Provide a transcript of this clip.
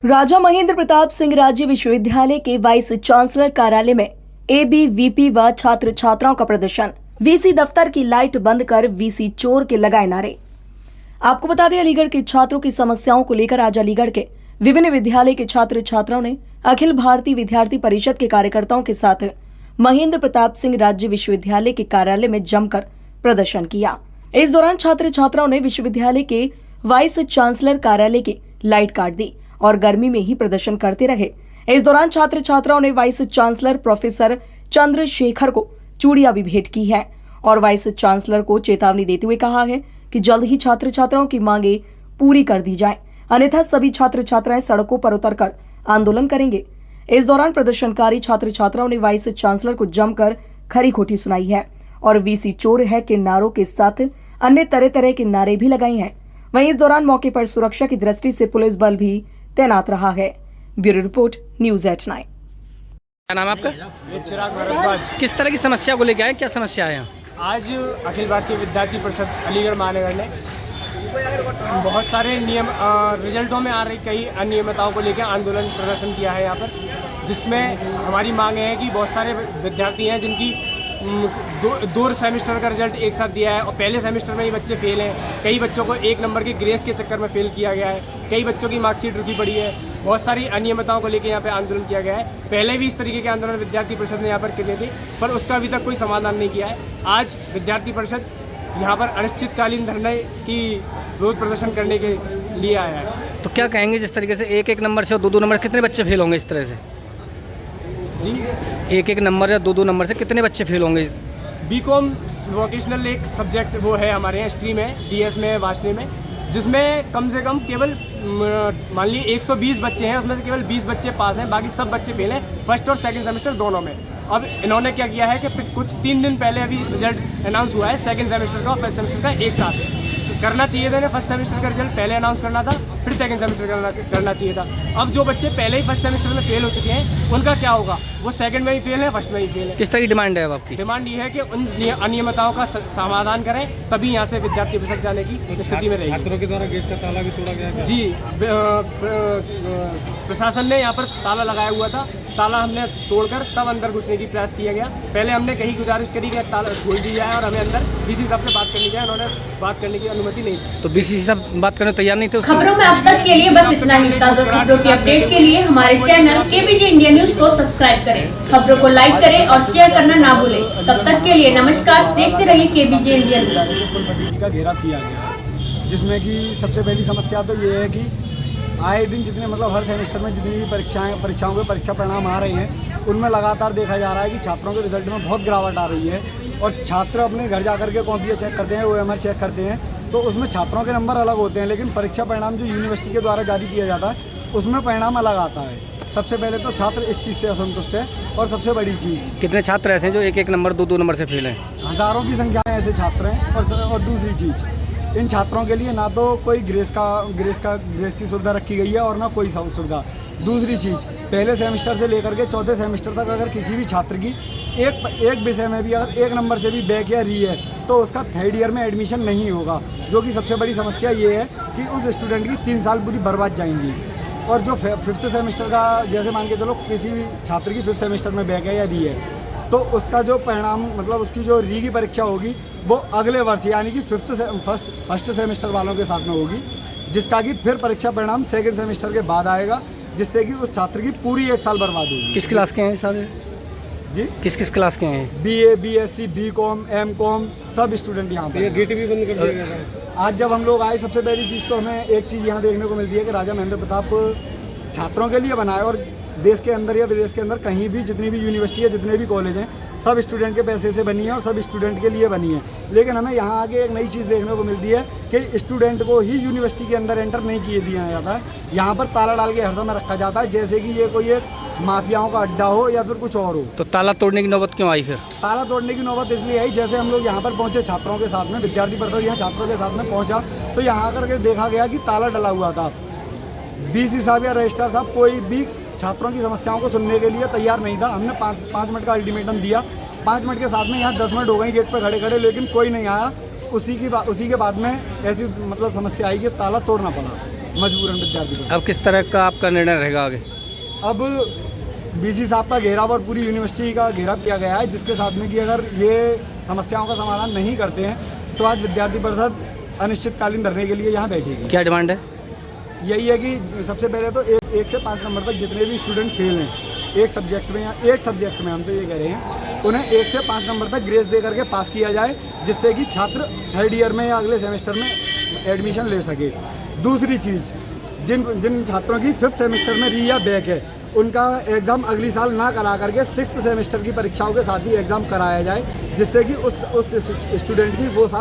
राजा महेंद्र प्रताप सिंह राज्य विश्वविद्यालय के वाइस चांसलर कार्यालय में एबीवीपी व छात्र छात्राओं का प्रदर्शन। वीसी दफ्तर की लाइट बंद कर वीसी चोर के लगाए नारे। आपको बता दें, अलीगढ़ के छात्रों की समस्याओं को लेकर आज अलीगढ़ के विभिन्न विद्यालय के छात्र छात्राओं ने अखिल भारतीय विद्यार्थी परिषद के कार्यकर्ताओं के साथ महेंद्र प्रताप सिंह राज्य विश्वविद्यालय के कार्यालय में जमकर प्रदर्शन किया। इस दौरान छात्र छात्राओं ने विश्वविद्यालय के वाइस चांसलर कार्यालय की लाइट काट दी और गर्मी में ही प्रदर्शन करते रहे। इस दौरान छात्र छात्राओं ने वाइस चांसलर प्रोफेसर चंद्रशेखर को चूड़ियां भी भेंट की है और वाइस चांसलर को चेतावनी देते हुए कहा है कि जल्द ही छात्र छात्राओं की मांगे पूरी कर दी जाए, अन्यथा सभी छात्र छात्राएं सड़कों पर उतरकर आंदोलन करेंगे। इस दौरान प्रदर्शनकारी छात्र छात्राओं ने वाइस चांसलर को जमकर खरी खोटी सुनाई है और वीसी चोर है के नारों के साथ अन्य तरह तरह के नारे भी लगाए हैं। वहीं इस दौरान मौके पर सुरक्षा की दृष्टि से पुलिस बल भी तैनात रहा है। Bureau report, news eight 9। क्या नाम है आपका? चिराग भारद्वाज। किस तरह की समस्या को लेकर आए, क्या समस्या है यहाँ? आज अखिल भारतीय विद्यार्थी परिषद अलीगढ़ महानगर ने बहुत सारे नियम रिजल्टों में आ रही कई अनियमितताओं को लेकर आंदोलन प्रदर्शन किया है यहाँ पर, जिसमें हमारी मांग है कि बहुत सारे विद्यार्थी हैं जिनकी दो सेमेस्टर का रिजल्ट एक साथ दिया है और पहले सेमेस्टर में ही बच्चे फेल हैं। कई बच्चों को 1 नंबर के ग्रेस के चक्कर में फेल किया गया है, कई बच्चों की मार्कशीट रुकी पड़ी है। बहुत सारी अनियमितताओं को लेकर यहाँ पे आंदोलन किया गया है। पहले भी इस तरीके के आंदोलन विद्यार्थी परिषद ने यहाँ पर किए थे, पर उसका अभी तक कोई समाधान नहीं किया है। आज विद्यार्थी परिषद यहाँ पर अनिश्चितकालीन धरने की विरोध प्रदर्शन करने के लिए आया है। तो क्या कहेंगे, जिस तरीके से 1-1 नंबर से और 2-2 नंबर, कितने बच्चे फेल होंगे इस तरह से? जी, 1-1 नंबर या 2-2 नंबर से कितने बच्चे फेल होंगे? बीकॉम वोकेशनल एक सब्जेक्ट वो है हमारे यहाँ, स्ट्रीम है, डीएस में, वाशनी में, जिसमें कम से कम केवल मान लीजिए 120 बच्चे हैं, उसमें से केवल 20 बच्चे पास हैं, बाकी सब बच्चे फेल हैं फर्स्ट और सेकंड सेमेस्टर दोनों में। अब इन्होंने क्या किया है कि कुछ 3 दिन पहले अभी रिजल्ट अनाउंस हुआ है सेकंड सेमेस्टर का और फर्स्ट सेमेस्टर का एक साथ। करना चाहिए था, फर्स्ट सेमेस्टर का रिजल्ट पहले अनाउंस करना था, फिर सेकंड सेमेस्टर करना चाहिए था। अब जो बच्चे पहले ही फर्स्ट सेमेस्टर में फेल हो चुके हैं उनका क्या होगा? वो सेकंड में ही फेल है, फर्स्ट में ही फेल है। किस तरह की डिमांड है अब आपकी? डिमांड ये है कि उन अनियमितताओं का समाधान करें, तभी यहाँ से विद्यार्थी परिषद जाने की स्थिति में रहेगी। छात्रों के द्वारा गेट का ताला भी तोड़ा गया है। जी, प्रशासन ने यहाँ पर ताला लगाया हुआ था, ताला हमने तोड़कर तब अंदर घुसने की प्रयास किया गया। पहले हमने कहीं गुजारिश करी कि ताला खोल दी जाए और हमें अंदर बीसी साहब से बात करनी जाए, उन्होंने बात करने की अनुमति नहीं दी। तो बीसी साहब बात करने तैयार नहीं थे? खबरों में अब तक के लिए बस इतना ही। ताज़ा खबरों की अपडेट के लिए हमारे चैनल केबीजे इंडिया न्यूज को सब्सक्राइब करें, खबरों को लाइक करें और शेयर करना ना भूलें। तब तक के लिए नमस्कार, देखते रहिए केबीजे इंडिया न्यूज। का घेराव किया गया, जिसमें कि सबसे पहली समस्या तो ये है कि आए दिन जितने मतलब हर सेमेस्टर में जितनी भी परीक्षाओं के परीक्षा परिणाम आ रहे हैं, उनमें लगातार देखा जा रहा है कि छात्रों के रिजल्ट में बहुत गिरावट आ रही है और छात्र अपने घर जा करके कॉपियाँ चेक करते हैं, OMR चेक करते हैं, तो उसमें छात्रों के नंबर अलग होते हैं, लेकिन परीक्षा परिणाम जो यूनिवर्सिटी के द्वारा जारी किया जाता है उसमें परिणाम अलग आता है। सबसे पहले तो छात्र इस चीज़ से असंतुष्ट है और सबसे बड़ी चीज़, कितने छात्र ऐसे हैं जो 1-1 नंबर 2-2 नंबर से फेल हैं? हज़ारों की संख्या में ऐसे छात्र हैं। और दूसरी चीज़, इन छात्रों के लिए ना तो कोई ग्रेस की सुविधा रखी गई है और ना कोई सुविधा। दूसरी चीज़, पहले सेमेस्टर से लेकर के चौथे सेमेस्टर तक अगर किसी भी छात्र की एक विषय में भी अगर 1 नंबर से भी बैक या री है तो उसका 3rd ईयर में एडमिशन नहीं होगा, जो कि सबसे बड़ी समस्या ये है कि उस स्टूडेंट की 3 साल पूरी बर्बाद जाएंगी। और जो 5th सेमेस्टर का, जैसे मान के चलो किसी भी छात्र की 5th सेमेस्टर में बैक है या री है, तो उसका जो परिणाम मतलब उसकी जो री की परीक्षा होगी वो अगले वर्ष यानी कि फर्स्ट सेमेस्टर वालों के साथ में होगी, जिसका कि फिर परीक्षा परिणाम सेकंड सेमेस्टर के बाद आएगा, जिससे कि उस छात्र की पूरी 1 साल बर्बाद होगी। किस क्लास के हैं सारे जी? किस क्लास के हैं? BA, BSc, BCom, MCom सब स्टूडेंट यहाँ पर। गेट भी बंद कर दिया गया। आज जब हम लोग आए, सबसे पहली चीज़ तो हमें एक चीज़ यहाँ देखने को मिलती है कि राजा महेंद्र प्रताप छात्रों के लिए बनाए और देश के अंदर या विदेश के अंदर कहीं भी जितनी भी यूनिवर्सिटी है, जितने भी कॉलेज हैं, सब स्टूडेंट के पैसे से बनी है और सब स्टूडेंट के लिए बनी है। लेकिन हमें यहाँ आगे एक नई चीज़ देखने को मिलती है कि स्टूडेंट को ही यूनिवर्सिटी के अंदर एंटर नहीं किए दिया जाता है। यहाँ पर ताला डाल के हर समय रखा जाता है, जैसे कि ये कोई एक माफियाओं का अड्डा हो या फिर कुछ और हो। तो ताला तोड़ने की नौबत क्यों आई फिर? ताला तोड़ने की नौबत इसलिए आई, जैसे हम लोग यहाँ पर पहुँचे छात्रों के साथ में, विद्यार्थी परिषद यहाँ छात्रों के साथ में पहुँचा, तो यहाँ आकर के देखा गया कि ताला डला हुआ था। बीसी साहब या रजिस्ट्रार साहब कोई भी छात्रों की समस्याओं को सुनने के लिए तैयार नहीं था। हमने 5 मिनट का अल्टीमेटम दिया, 5 मिनट के साथ में यहाँ 10 मिनट हो गई गेट पर खड़े खड़े, लेकिन कोई नहीं आया। उसी के बाद में ऐसी मतलब समस्या आई कि ताला तोड़ना पड़ा मजबूरन विद्यार्थी को। अब किस तरह का आपका निर्णय रहेगा आगे? अब बीसी साहब का घेराव और पूरी यूनिवर्सिटी का घेराव किया गया है, जिसके साथ में कि अगर ये समस्याओं का समाधान नहीं करते हैं तो आज विद्यार्थी परिषद अनिश्चितकालीन धरने के लिए यहाँ बैठेगी। क्या डिमांड है? यही है कि सबसे पहले तो 1 से 5 नंबर तक जितने भी स्टूडेंट फेल हैं एक सब्जेक्ट में या एक सब्जेक्ट में, हम तो ये कह रहे हैं, उन्हें 1 से 5 नंबर तक ग्रेस दे करके पास किया जाए, जिससे कि छात्र 3rd ईयर में या अगले सेमेस्टर में एडमिशन ले सके। दूसरी चीज़, जिन छात्रों की 5th सेमेस्टर में री या बैक है, उनका एग्ज़ाम अगली साल ना करा करके 6th सेमेस्टर की परीक्षाओं के साथ ही एग्ज़ाम कराया जाए, जिससे कि उस स्टूडेंट की वो साल